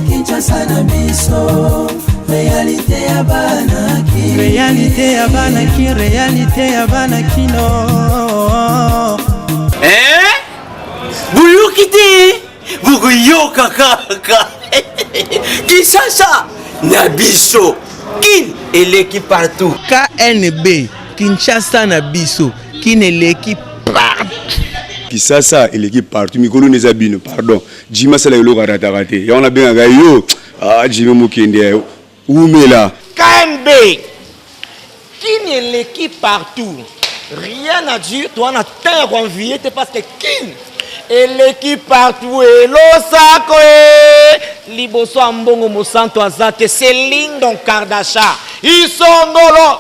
Kinshasa na biso. Réalité ya banaki. Réalité ya banaki. Réalité ya banaki no. Buyukiti. Bukuyoka kaka. Kinshasa na biso. Kin eleki partout. KNB Kinshasa na biso. Kin eleki partout. Kinshasa eleki partout. Mikolo nezabino pardon. Jima sala yolo raté. Ya on a bien yo. Jima mukende. Oumela. KNB. Kin eleki partout. Rien à dire. Toi on a terre envié parce que Kin eleki partout et l'osako liboso ambongo mosanto azate Céline Don Kardasha isongolo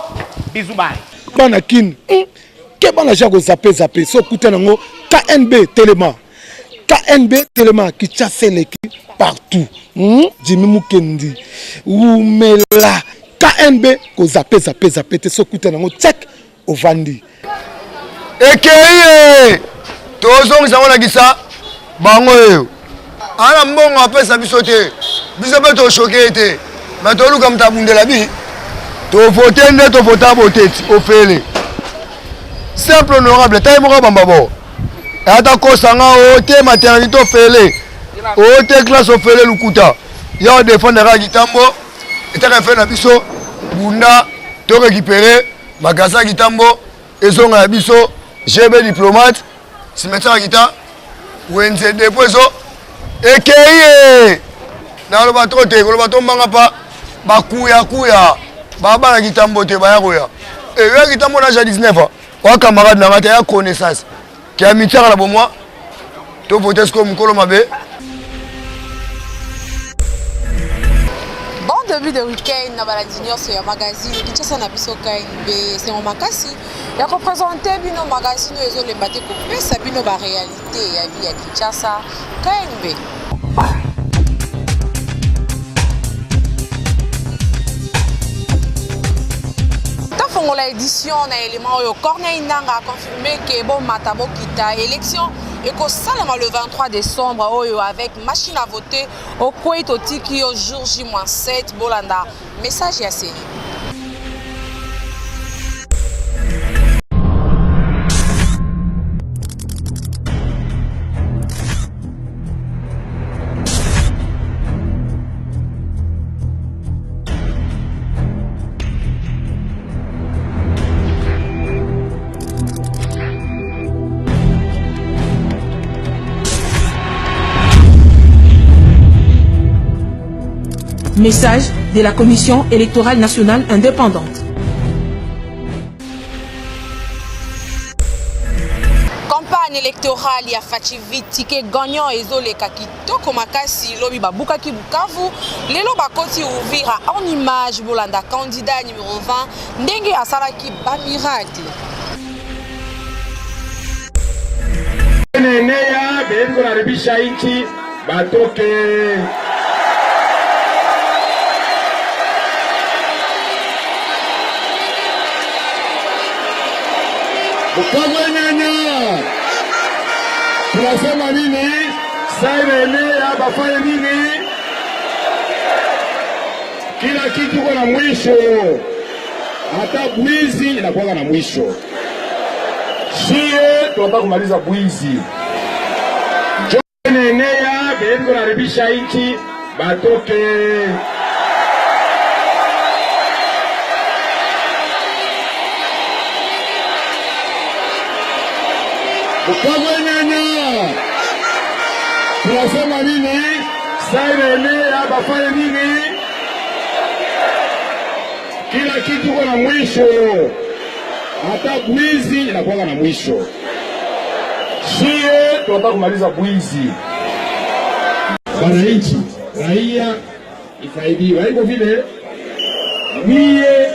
bisoubai bana kin ke bana jako zape so kuta nango KNB Telema qui chasse l'équipe partout Jimmy Mukendi Oumela KNB ko zape te so kuta nango check ovandi ekeye tozongisa ngona kisa bango yo ana mbongo apesa biso te biso pe to choqué te mais to luka mtabundela bi to voter nde to voter boteti ofele simple honorable tayi moko bamba bo ata kosanga o te maternité ofele o te classe ofele lukuta yo défendre kitambo etaka fe na biso bunda to récupérer magasa kitambo ezonga ya biso GB diplomate cimetière kita wenze depozo ekeye na lo bato te ko lo bato mbanga pa bakuya baba na kitambo te ba yakoya yo kitambo na 19 wa camarade na mata ya connaissance qui a mis la bon moi to voter ce comme kolo mabe. Début de week-end na baladinior sur magazine Kinshasa na biso KNB c'est mon makasi ya représenter bino magazine ezo le baté ko pesa bino ba réalité ya vie ya Kinshasa KNB. La édition na élément au Corneille Nanga a confirmé que bon matabo kita élection et que salama le 23 décembre avec machine à voter au Kuwait au tiki au jour J-7 Bolanda message ya série. Message de la Commission électorale nationale indépendante. Campagne électorale ya Fachivi ticket gagnant ezole kakitoko makasi lobi babuka ki Bukavu lelo bakoti Uvira en image bolanda candidat numéro 20 ndenge asalaki ba miracle. Nenea bengo na ribisha inchi batoke Bukavu nyanya tunasema nini? Saenea bafanye nini? Kila kitu kuna mwisho, hata bwizi inakuwa na mwisho. Shie tunataka kumaliza bwizi. Nenea bengo na ribisha inchi batoke Bukavu nyanya tunasema nini? Saenea bafanye nini? Kila kitu kuna mwisho, hata bwizi inakuwa na mwisho. Shie tunataka kumaliza bwizi. Wananchi, raia ifaidiwe. Haiko vile mie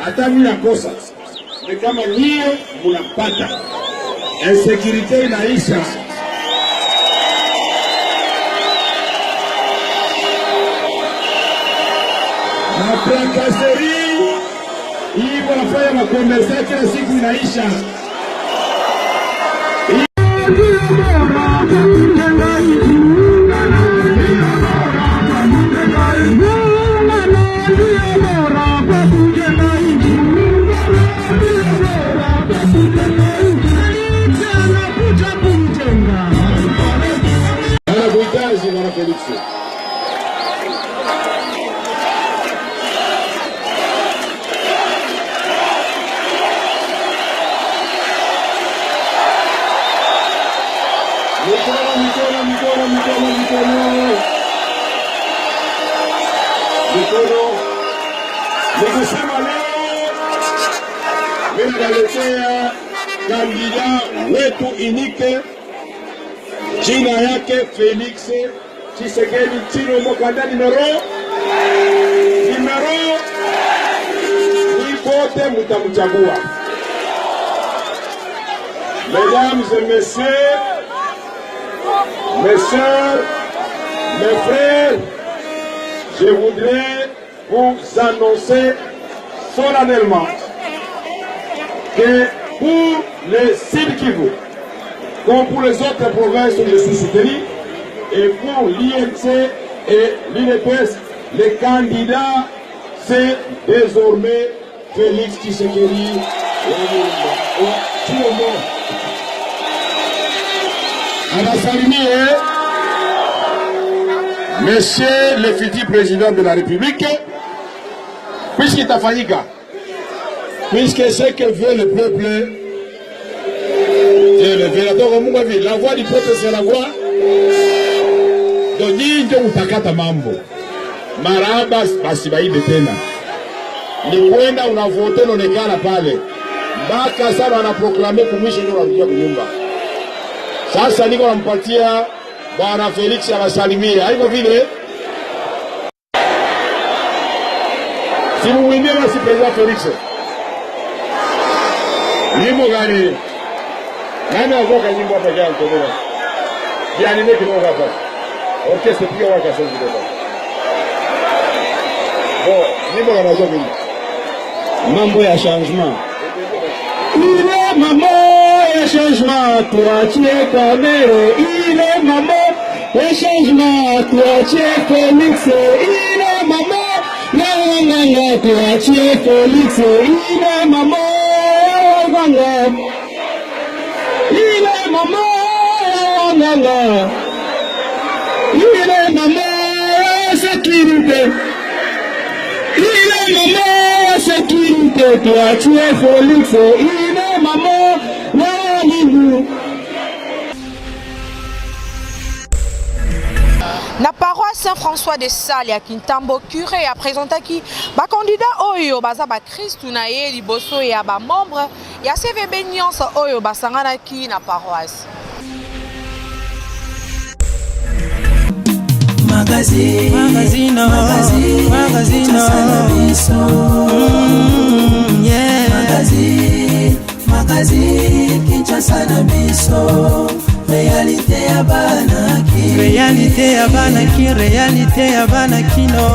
hata mimi nakosa. Ni kama nyie mnapata. Insécurité inaisha. Na plakaseri hii wanafanya makonversa kila siku inaisha. Anakuhitaji mwana Felix. Nikisema leo ninaletea kandida wetu inike, jina yake Felix Tshisekedi Tshilombo, kanda numero nipote mutamchagua. Mesdames et messieurs, mes sœurs, mes frères, je voudrais vous annoncer solennellement que pour le Sud Kivu, comme pour les autres provinces où je suis soutenu, et pour l'INC et l'UNPS, les candidats, c'est désormais Félix Tshisekedi Tshilombo. Anasalimie Monsieur le futur président de la République, puisqu'il t'a failli, puisque ce que veut le peuple, Dieu le veut. La voix du peuple, c'est la voix de Ninde utakata mambo. Maraba basibaide tena. Ni kwenda unavote nonekana pale. Mpaka sasa wanaproklame kumwisho ndio wanakuja kunyumba. Sasa niko nampatia Bwana Felix awasalimie. Haiko vile? Si mumwimbie basi President Felix. Nyimbo gani? Nani avoka nyimbo hapa jana mtoto? Bianime kidogo hapa. Orchestre pia waka sasa kidogo. Bon, nyimbo gani zote hizi? Mambo ya changement. Ile mambo ya changement, tuachie Kamere. Ile mambo ya changement, tuachie Felix. Ile mambo ya tuachie Felix. Ile mambo ya ile mambo ya ile mambo ya sécurité. Il est maman, sécurité, toi tu es Félix. Il est maman, non, na paroisse Saint-François de Sales ya Kintambo, curé a présenté qui ba candidat oyo baza ba Christu na ye liboso ya ba membre ya CVB nyonso oyo basangana ki na paroisse. Magazino Magazine Kinshasa na biso, réalité ya banaki, réalité ya banaki, réalité ya banakino.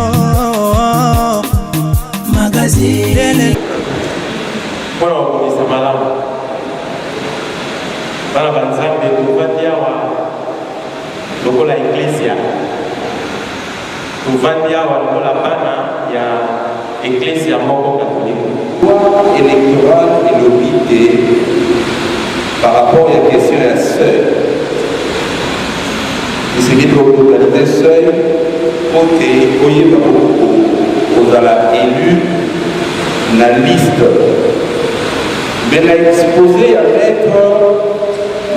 Magazine Voilà, on est malade. Voilà, banzambe tuvadia wa lokola iglesia. Tuvadia wa lokola bana ya iglesia moko katolika. Loi électorale et l'obité par rapport à la question de la seuil. Et c'est bien pour localité seuil, côté, aux ala élus, la liste. Mais la exposé à mettre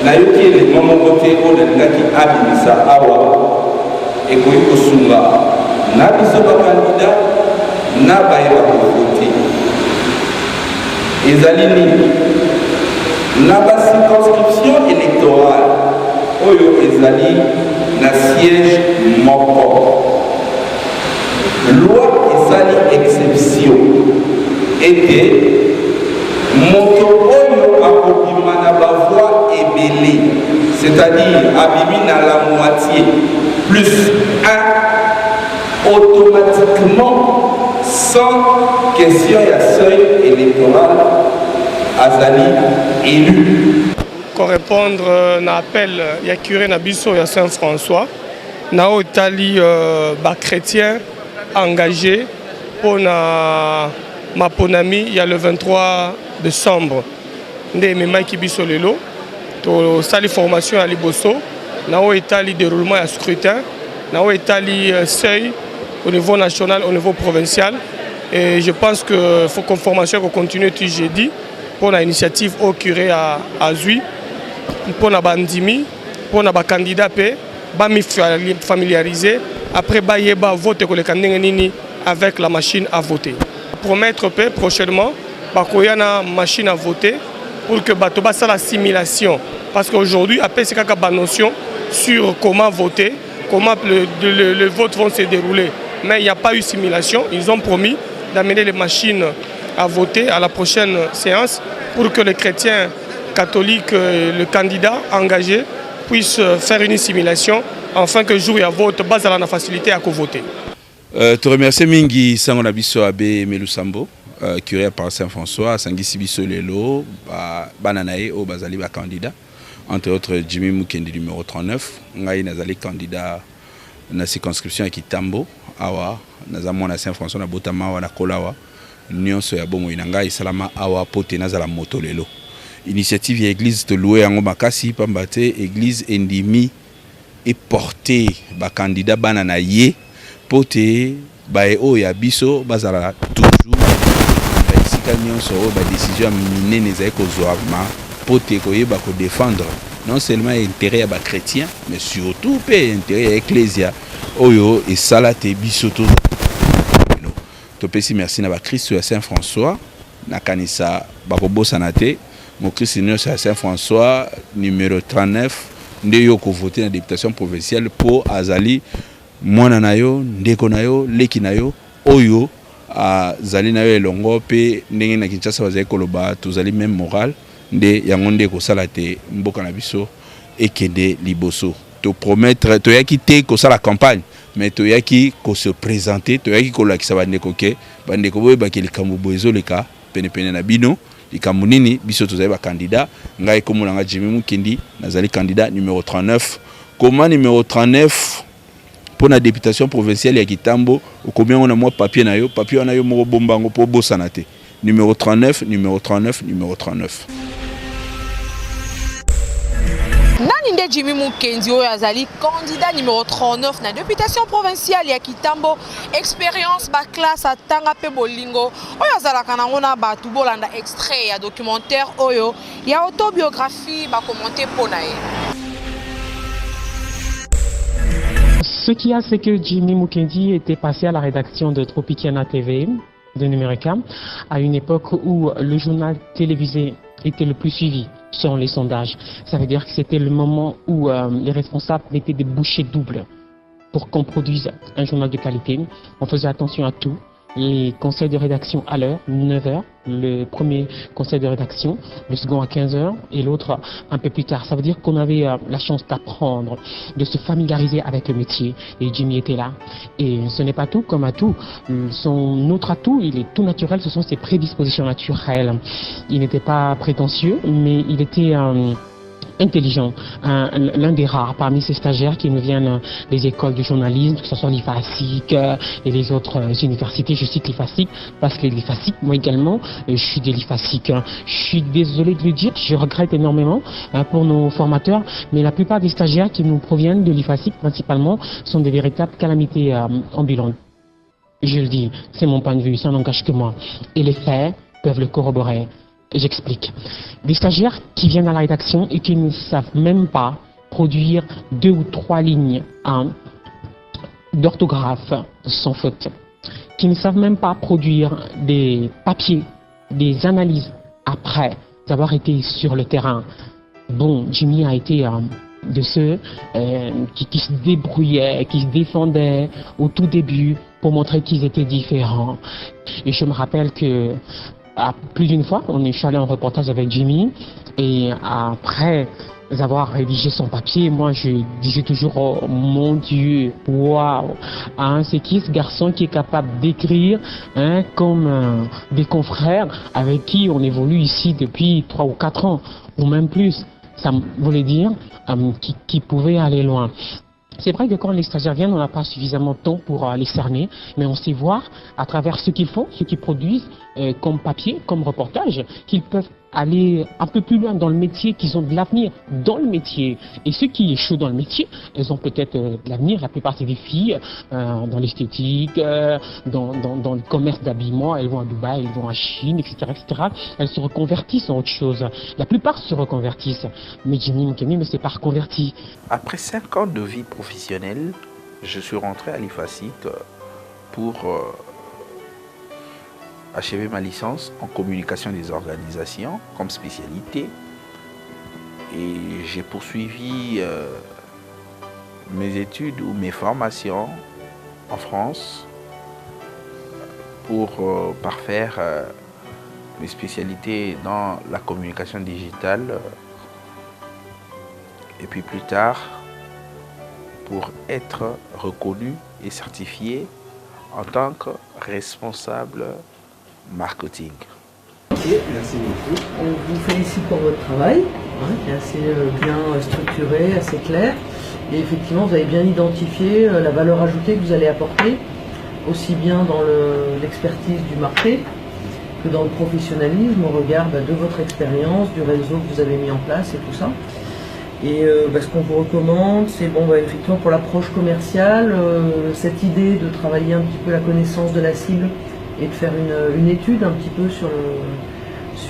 la yoki les moments côté où les gens qui habitent ça awa et qu'on y kosunga n'a pas de candidat n'a pas de voter. Ezalini n'a pas de circonscription électorale oyo ezali na siège moko. Loi ezali exception était moto oyo akobima na bavoix ebele, c'est-à-dire abimi na la moitié plus 1, automatiquement sans question ya seuil électoral azali élu. Pour répondre à l'appel, il y a curé Nabiso et Saint-François. Nao Itali chrétien engagé pour ma ponami il y a le 23 décembre. Ndé mema ki biso lelo to sali formation à Liboso. Nao Itali déroulement à scrutin. Nao Itali seuil au niveau national, au niveau provincial. Et je pense que faut qu'on formation continue tout jeudi pour l'initiative au curé à Zui. Pour na bandimi, pour na candidat pe, ba mi familiariser après ba yeba voter ko le candidat nini avec la machine à voter. Promettre pe prochainement ba koya na machine à voter pour que bato ba ça la simulation parce qu'aujourd'hui après c'est kaka ba notion sur comment voter, comment le vote vont se dérouler. Mais il n'y a pas eu simulation, ils ont promis d'amener les machines à voter à la prochaine séance pour que les chrétiens catholiques, le candidat engagé puisse faire une simulation afin que le jour il y a vote, base à la facilité à voter. Te remercie Mingi Sangonabiso Abe Melusambo, curé par Saint-François, Sangi Sibiso Lelo, Bananae au Bazali candidat, entre autres Jimmy Mukendi numéro 39, Ngaï Nazali candidat dans la circonscription à Kitambo, Awa, Nazamona Saint-François, na Botama, na Kolawa, Union Soyabomo Inanga, Isalama Awa, Pote Nazala Moto Lelo. Initiative l'église de louer en Makasi Pambate église endimi et porté ba candidat banana yé poté ba o ya biso bazala toujours ba isika nyonso ba décision miné nezai ko zoama poté ko yeba ko défendre non seulement intérêt ya ba chrétien mais surtout pe intérêt ya ecclésia oyo et salate biso to to pesi merci na ba Christ ya Saint-François na kanisa ba ko bosanate mon Christ à Saint-François, numéro 39, nous avons voté dans la députation provinciale pour Azali, Mwananayo, Ndekonayo, Lekinayo, Oyo, Azali Nayo et Longo, P, Nengen Kinshasa, Wazaï Koloba, Tozali même moral, de Yangonde Kosalate, Mbokanabiso, et Kende Liboso. Te promettre, tu as quitté la campagne, mais tu as qui se présenter, tu as qui kola qui s'abande koke, bande koboe bakeli kamboboezo le cas, pene nabino. Ikamunini biso tozali ba candidat ngai komona nga Jimmy Mukendi nazali candidat numéro 39 comment numéro 39 pour la députation provinciale ya Kitambo combien on a moi papier na yo moko bombango po bosanate numéro 39 numéro 39 numéro 39. Nani nde Jimmy Mukendi oyo azali candidat numéro 39 na députation provinciale ya Kitambo, expérience ba classe atanga pe bolingo oyo azalaka nango na batu bolanda extrait ya documentaire oyo ya autobiographie ba commenter pona ye. Ce qu'il y a, c'est que Jimmy Mukendi était passé à la rédaction de Tropicana TV de Numérica à une époque où le journal télévisé était le plus suivi selon les sondages. Ça veut dire que c'était le moment où les responsables mettaient des bouchées doubles pour qu'on produise un journal de qualité. On faisait attention à tout. Les conseils de rédaction à l'heure, 9h, le premier conseil de rédaction, le second à 15h et l'autre un peu plus tard. Ça veut dire qu'on avait la chance d'apprendre, de se familiariser avec le métier. Et Jimmy était là. Et ce n'est pas tout comme atout. Son autre atout, il est tout naturel, ce sont ses prédispositions naturelles. Il n'était pas prétentieux, mais il était intelligent, l'un des rares parmi ces stagiaires qui nous viennent des écoles de journalisme, que ce soit l'IFASIC et les autres universités. Je cite l'IFASIC parce que l'IFASIC, moi également, je suis de l'IFASIC. Je suis désolé de le dire, je regrette énormément pour nos formateurs, mais la plupart des stagiaires qui nous proviennent de l'IFASIC principalement sont des véritables calamités ambulantes. Je le dis, c'est mon point de vue, ça n'engage que moi. Et les faits peuvent le corroborer. J'explique. Des stagiaires qui viennent à la rédaction et qui ne savent même pas produire 2 ou 3 lignes d'orthographe sans faute, qui ne savent même pas produire des papiers, des analyses après avoir été sur le terrain. Bon, Jimmy a été de ceux qui se débrouillaient, qui se défendaient au tout début pour montrer qu'ils étaient différents. Et je me rappelle que plus d'une fois, on est allé en reportage avec Jimmy et après avoir rédigé son papier, moi je disais toujours oh, mon Dieu, waouh, hein, c'est qui ce garçon qui est capable d'écrire comme des confrères avec qui on évolue ici depuis 3 ou 4 ans ou même plus. Ça voulait dire qui pouvait aller loin. C'est vrai que quand les stagiaires viennent, on n'a pas suffisamment de temps pour les cerner, mais on sait voir à travers ce qu'ils font, ce qu'ils produisent comme papier, comme reportage, qu'ils peuvent aller un peu plus loin dans le métier, qu'ils ont de l'avenir dans le métier. Et ceux qui échouent dans le métier, elles ont peut-être de l'avenir. La plupart c'est des filles dans l'esthétique, dans le commerce d'habillement. Elles vont à Dubaï, elles vont à Chine, etc., etc. Elles se reconvertissent en autre chose. La plupart se reconvertissent. Mais Jimmy Mukendi ne s'est pas reconverti. Après 5 ans de vie professionnelle, je suis rentré à l'IFACIT pour achever ma licence en communication des organisations comme spécialité. Et j'ai poursuivi mes études ou mes formations en France pour parfaire mes spécialités dans la communication digitale et puis plus tard pour être reconnu et certifié en tant que responsable marketing. Ok, merci beaucoup. On vous félicite pour votre travail, qui est assez bien structuré, assez clair. Et effectivement, vous avez bien identifié la valeur ajoutée que vous allez apporter, aussi bien dans l'expertise du marché que dans le professionnalisme au regard de votre expérience, du réseau que vous avez mis en place et tout ça. Et ce qu'on vous recommande, c'est effectivement pour l'approche commerciale, cette idée de travailler un petit peu la connaissance de la cible et de faire une étude un petit peu sur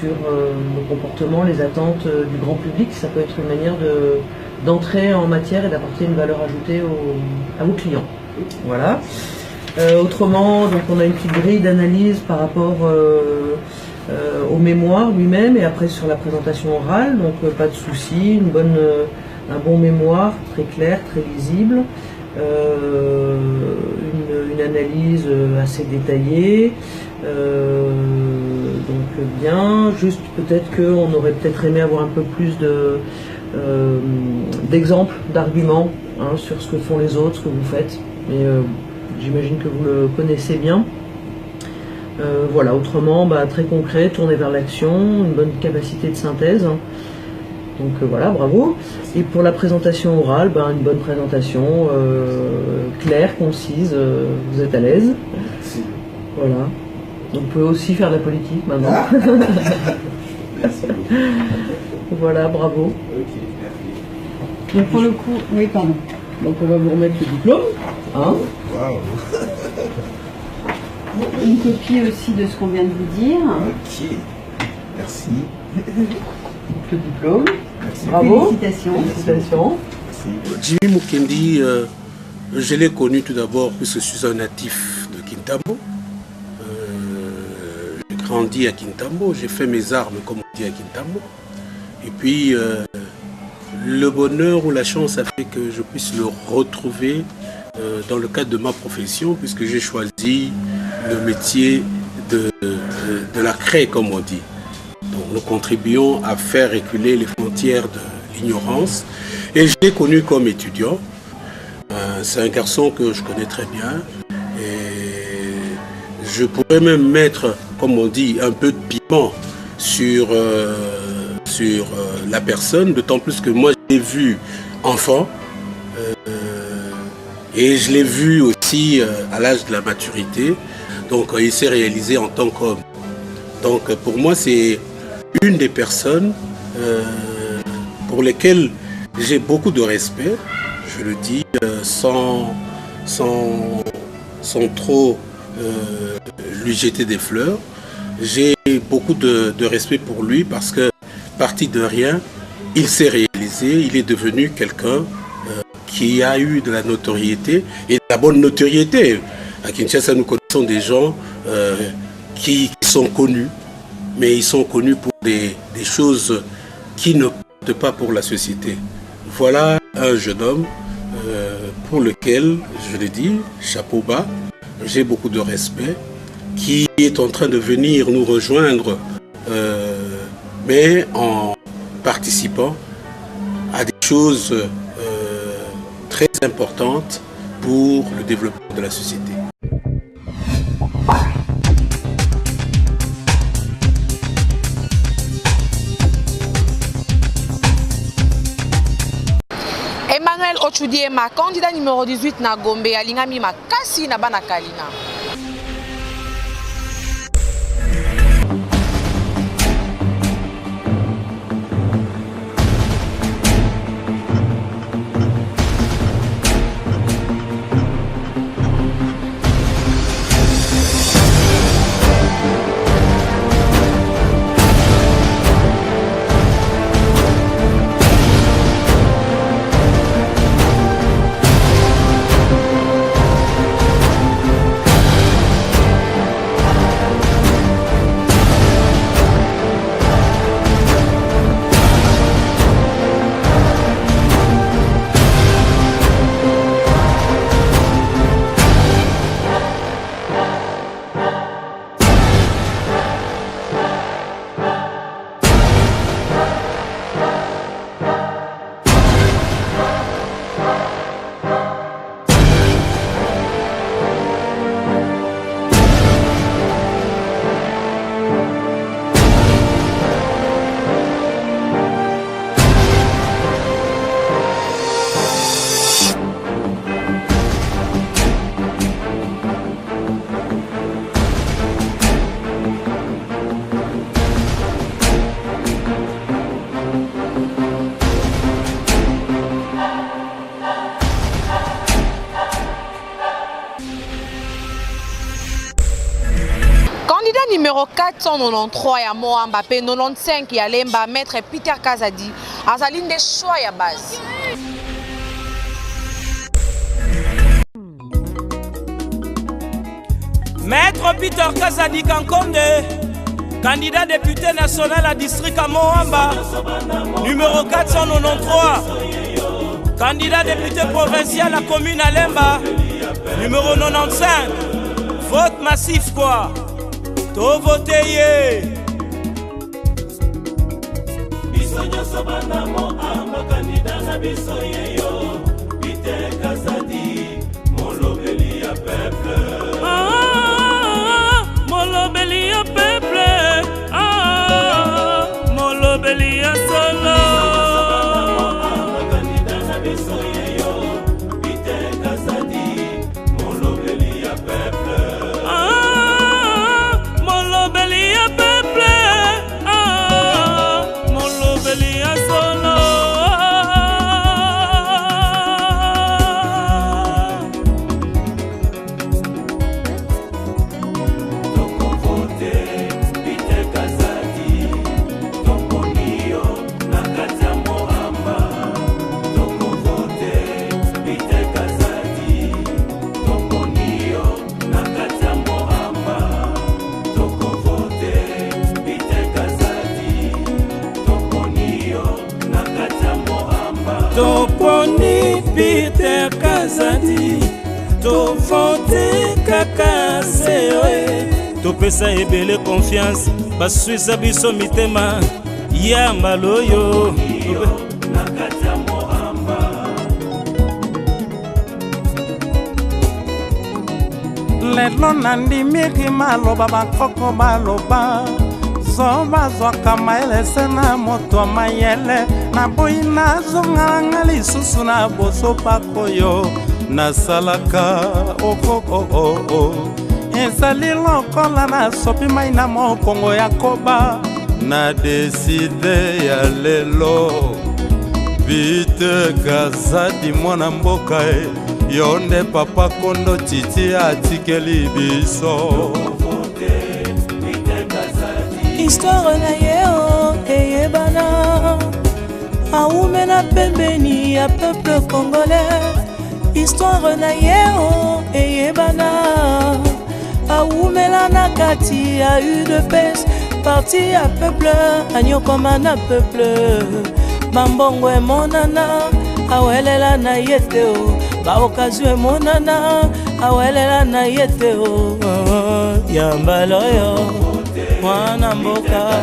le comportement, les attentes du grand public. Ça peut être une manière d'entrer en matière et d'apporter une valeur ajoutée à vos clients. Voilà. Autrement, donc on a une petite grille d'analyse par rapport au mémoire lui-même et après sur la présentation orale, donc pas de souci, un bon mémoire très clair, très lisible, une analyse assez détaillée, donc bien, juste peut-être qu'on aurait peut-être aimé avoir un peu plus d'exemples, d'arguments sur ce que font les autres, ce que vous faites, mais j'imagine que vous le connaissez bien. Voilà, autrement, très concret, tourner vers l'action, une bonne capacité de synthèse. Donc voilà, bravo. Et pour la présentation orale, une bonne présentation claire, concise, vous êtes à l'aise. Merci. Voilà. Donc vous pouvez aussi faire de la politique maintenant. Ah. Merci beaucoup. Voilà, bravo. Ok, merci. Donc pour le coup, oui, pardon. Donc on va vous remettre le diplôme. Waouh. Une copie aussi de ce qu'on vient de vous dire. Ok, merci. Le diplôme. Merci. Bravo. Félicitations. Félicitations. Jimmy Mukendi, je l'ai connu tout d'abord puisque je suis un natif de Kintambo. J'ai grandi à Kintambo, j'ai fait mes armes comme on dit à Kintambo. Et puis le bonheur ou la chance a fait que je puisse le retrouver dans le cadre de ma profession puisque j'ai choisi le métier de la craie, comme on dit. Donc nous contribuons à faire reculer les frontières de l'ignorance. Et je l'ai connu comme étudiant. C'est un garçon que je connais très bien. Et je pourrais même mettre, comme on dit, un peu de piment sur la personne, d'autant plus que moi je l'ai vu enfant. Et je l'ai vu aussi à l'âge de la maturité. Donc il s'est réalisé en tant qu'homme. Donc pour moi c'est une des personnes pour lesquelles j'ai beaucoup de respect. Je le dis sans trop lui jeter des fleurs. J'ai beaucoup de respect pour lui parce que parti de rien, il s'est réalisé, il est devenu quelqu'un qui a eu de la notoriété et de la bonne notoriété. À Kinshasa, nous connaissons des gens qui sont connus, mais ils sont connus pour des choses qui ne comptent pas pour la société. Voilà un jeune homme pour lequel, je l'ai dit, chapeau bas, j'ai beaucoup de respect, qui est en train de venir nous rejoindre, mais en participant à chose très importante pour le développement de la société. Emmanuel Ochudiema, candidat numéro 18 na Gombe, alingami makasi na bana Kalina. Numéro 493 ya Moamba pe 95 ya Lemba, maître Peter Kazadi azali nde choix ya base. Maître Peter Kazadi Kankonde, candidat député national à district à Moamba, numéro 493. Candidat député provincial à commune à Lemba, numéro 95. Vote massif quoi. To voteye biso nyoso bana Moamba, candidat na biso yeyo Peter Kazadi, molobeli ya peuple. Molobeli ya peuple, molobeli ya solo. Candidat na biso yeyo Peter Kazadi, molobeli ya peuple. Toponi Peter Kazadi, to vote kaka seoe, to pesa ebele confiance, basuiza biso mitema ya maloyo. Lelo nandimiki maloba bakoko baloba, zoba zwaka maele na moto mayele, na boina zonga lisusu na boso pakoyo na salaka ezali lokola na sopi mai na mokongo ya koba na deside ya lelo. Peter Kazadi mwana mboka yonde papa kondo titi atikeli biso. Histoire na yeo eyebana, aoumena pembeni ya peuple congolais. Histoire na yeo eyebana, aoumela na kati ya UDPS, parti ya peuple anyokoma na peuple. Bambongo emonana awelela na yeteo, baokazu emonana awelela na yeteo. Yambaloyo mwana mboka,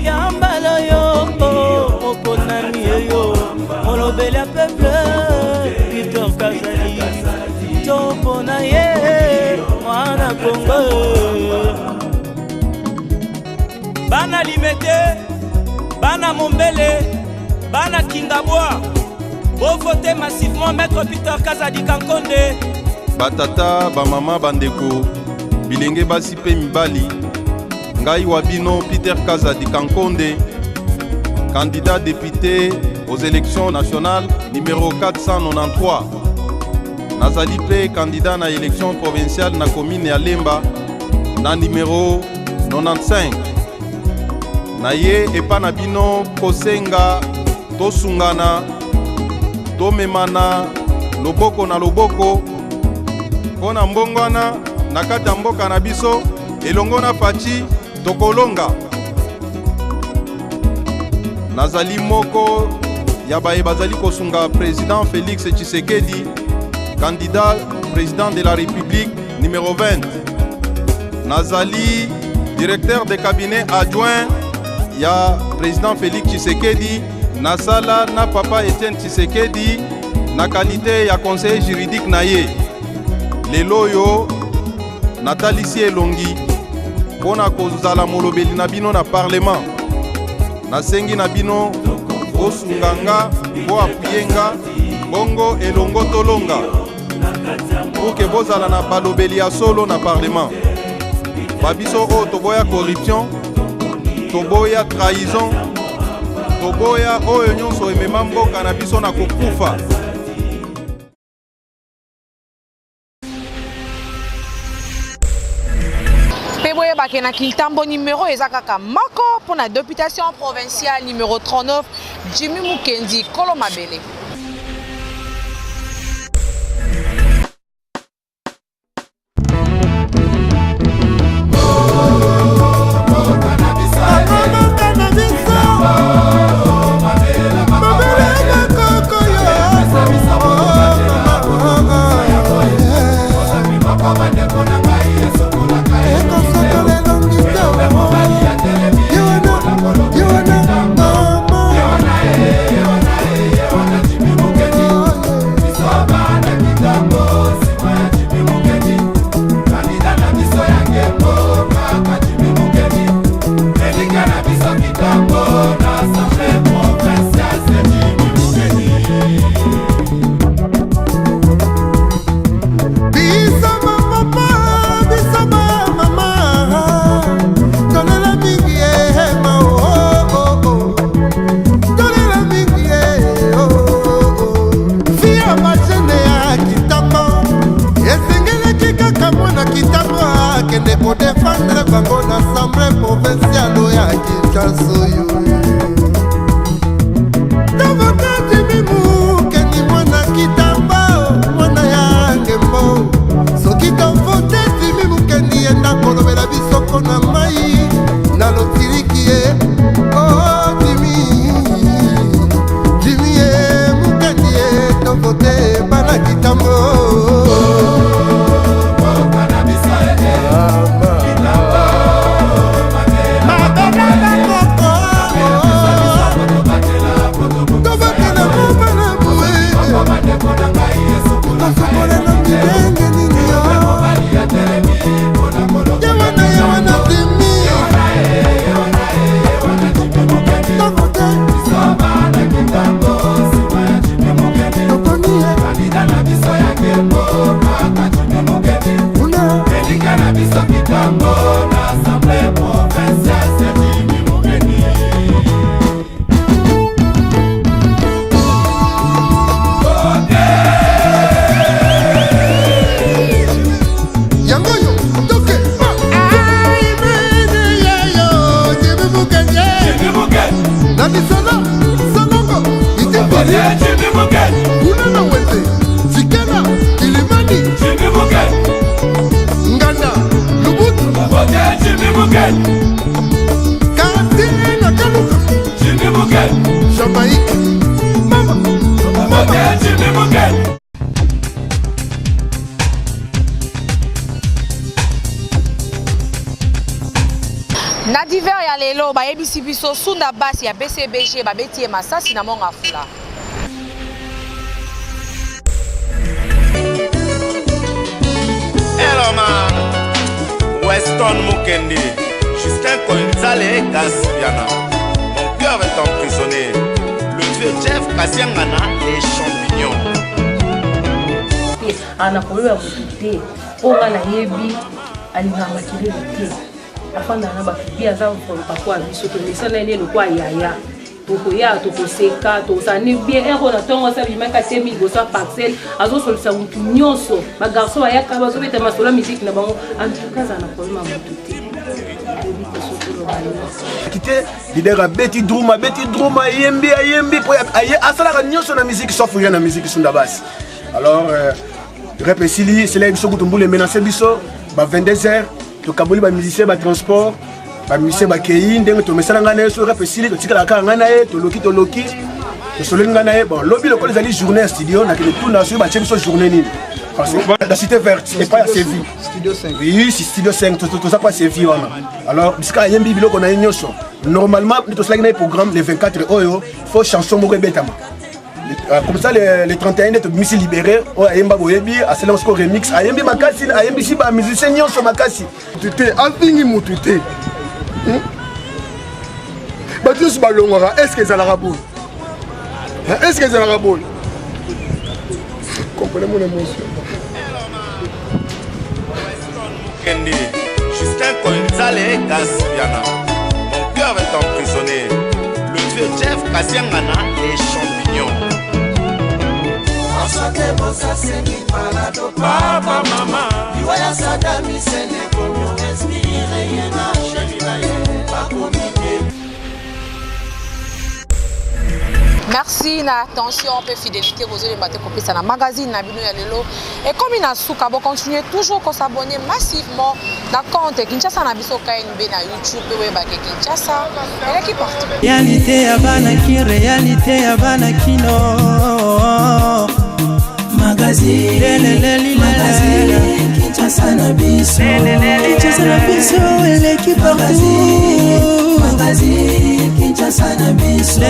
yambaloyo okonami yo. molobeli ya peuple Peter Kazadi topo na ye mwana Congo bana limete bana mombele bana kingabwa voter massivement maître Peter Kazadi Kankonde batata bamama bandeko bilenge basi pe mibali ngai wabino Peter Kazadi Kankonde candidat député aux élections nationales numéro 493 nazali pe candidat na élection provinciale na commune ya Lemba na numéro 95 na ye epa na bino kosenga tosungana tomemana loboko na loboko mpona mbongwana na kati ya mboka na biso elongo na faci tokolonga nazali moko ya baye bazali kosunga président Félix Tshisekedi candidat président de la République numéro 20 nazali directeur de cabinet adjoint ya président Félix Tshisekedi nasala na papa Etienne Tshisekedi na qualité ya conseiller juridique na ye lelo yo natalisi elongi mpona kozala molobeli na bino na parlement nasengi na bino osunganga po apuyenga bongo elongo tolonga pour ke bozala na balobeli ya solo na parlement babiso oyo toboya corruption toboya trahison toboya oyo nyonso emema mboka na biso na kokufa Peboye bakena kitambo numéro ezakaka moko pour la députation provinciale numéro 39 Jimmy Mukendi Kolomabele. Na diver ya lelo ba yebisi biso sunda basi ya BCBG ba beti masasi na monga fula. Eloman, Weston Mukendi, Justin Koinzale Gaspiana. Mon cœur est emprisonné. Le vieux Jeff Kasiangana, les champignons. Ana problème à te. On a la yebi, alina makiri te. Afanda na ba bia za pour pas quoi biso to le sana le kwa yaya. Toko ya toko seka to sa ni bien ero na tongo sa bima ka temi go sa parcelle azo sol sa mutu nyonso ba garçon ya ka ba so beta masola musique na bango en tout cas ana problème à te. Kité leader Betty Drouma yembi po aye asala nyonso na musique sauf rien na musique sunda bas. Alors rep esili c'est là biso kutumbule menacer biso ba 22h to kaboli ba musicien ba transport ba musicien ba kei ndenge to mesala ngana so rep esili to tikala ka ngana e to loki to solo ngana e bon lobby lokole zali journée studio na ke tout na so ba biso journée nini parce que la cité verte c'est pas assez vie studio 5 oui c'est studio 5 tout ça pas c'est vie on alors bisika yembi biloko na nyonso normalement to slag na programme les 24 oyo faut chanson mo betama. Comme ça, les 31 est mis libéré. Ayemba Boyebi, à cela on remix. Ayembi Makasi, Ayembi Siba, musicien sur Makasi. Tu t'es afini moutouté. Batius Balongora, est-ce que ça la raboule? Est-ce que ça la raboule? Comprenez mon émotion. Kendi, Justin Koinzale Gaspiana. Mon cœur est emprisonné. Le vieux Jeff Kasiangana, les champignons. Papa, maman, Iwaya Sadami, Sene, Komyo, Espire, Yena, Sherina, Merci na attention peu fidélité vous allez battre copier ça na magazine na bino ya lelo et comme ina suka bo continuer toujours ko s'abonner massivement na compte Kinshasa na biso KNB na YouTube we ba Kinshasa et qui partout réalité ya bana ki réalité ya bana kino magazine Kinshasa na biso et qui partout magazine Kinshasa na biso